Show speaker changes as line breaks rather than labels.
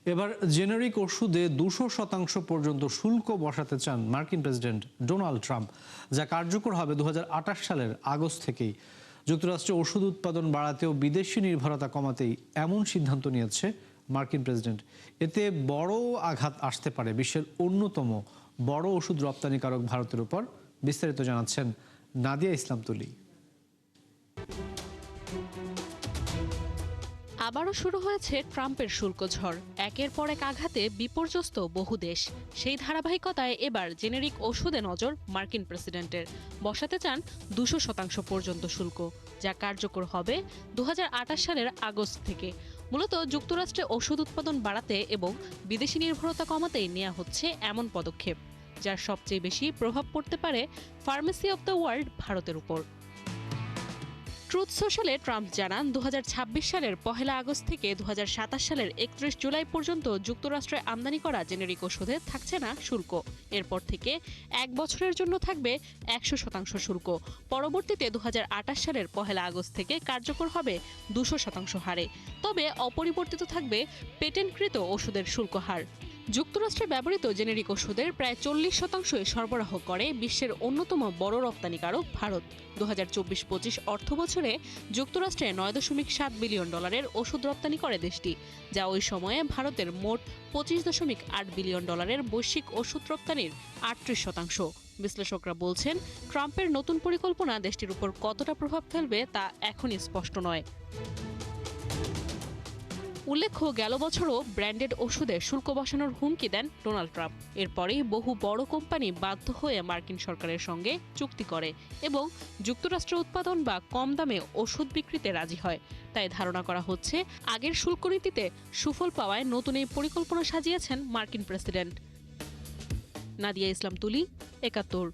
এবার জেনারিক ওষুধে 200% পর্যন্ত শুল্ক বসাতে চান মার্কিন প্রেসিডেন্ট ডোনাল্ড ট্রাম্প, যা কার্যকর হবে 2028 সালের আগস্ট থেকেই। যুক্তরাষ্ট্রে ওষুধ উৎপাদন বাড়াতেও বিদেশি নির্ভরতা কমাতেই এমন সিদ্ধান্ত নিয়েছে মার্কিন প্রেসিডেন্ট। এতে বড় আঘাত আসতে পারে বিশ্বের অন্যতম বড় ওষুধ রপ্তানিকারক ভারতের উপর। বিস্তারিত জানাচ্ছেন নাদিয়া ইসলাম তুলি।
আবারও শুরু হয়েছে ট্রাম্পের শুল্ক ঝড়। একের পর এক আঘাতে বিপর্যস্ত বহু দেশ। সেই ধারাবাহিকতায় এবার জেনেরিক ওষুধে নজর মার্কিন প্রেসিডেন্টের। বসাতে চান 200% পর্যন্ত শুল্ক, যা কার্যকর হবে 2028 সালের আগস্ট থেকে। মূলত যুক্তরাষ্ট্রে ওষুধ উৎপাদন বাড়াতে এবং বিদেশি নির্ভরতা কমাতেই নেওয়া হচ্ছে এমন পদক্ষেপ, যার সবচেয়ে বেশি প্রভাব পড়তে পারে ফার্মেসি অব দ্য ওয়ার্ল্ড ভারতের উপর। ট্রুথ সোশ্যালে ট্রাম্প জানান, 2026 সালের 1 আগস্ট থেকে 2027 সালের 31 জুলাই পর্যন্ত যুক্তরাষ্ট্রে আমদানি করা জেনেরিক ওষুধে থাকছে না শুল্ক। এরপর থেকে 1 বছরের জন্য থাকবে 100% শুল্ক। পরবর্তীতে 2028 সালের 1 আগস্ট থেকে কার্যকর হবে 200% হারে। তবে অপরিবর্তিত থাকবে পেটেন্টকৃত ওষুধের শুল্ক হার। যুক্তরাষ্ট্রে ব্যবহৃত জেনেরিক ওষুধের প্রায় 40% সরবরাহ করে বিশ্বের অন্যতম বড় রপ্তানিকারক ভারত। 2024-25 অর্থবছরে যুক্তরাষ্ট্রে $9.7 বিলিয়ন ওষুধ রপ্তানি করে দেশটি, যা ওই সময়ে ভারতের মোট $25.8 বিলিয়ন বৈশ্বিক ওষুধ রপ্তানির 38%। বিশ্লেষকরা বলছেন, ট্রাম্পের নতুন পরিকল্পনা দেশটির উপর কতটা প্রভাব ফেলবে তা এখনই স্পষ্ট নয়। উল্লেখ্য, গেল বছরও ব্র্যান্ডেড ওষুধে শুল্ক বসানোর হুমকি দেন ডোনাল্ড ট্রাম্প। এরপরেই বহু বড় কোম্পানি বাধ্য হয়ে মার্কিন সরকারের সঙ্গে চুক্তি করে এবং যুক্তরাষ্ট্রে উৎপাদন বা কম দামে ওষুধ বিক্রিতে রাজি হয়। তাই ধারণা করা হচ্ছে, আগের শুল্ক নীতিতে সুফল পাওয়ায় নতুন এই পরিকল্পনা সাজিয়েছেন মার্কিন প্রেসিডেন্ট। নাদিয়া ইসলাম তুলি, 71।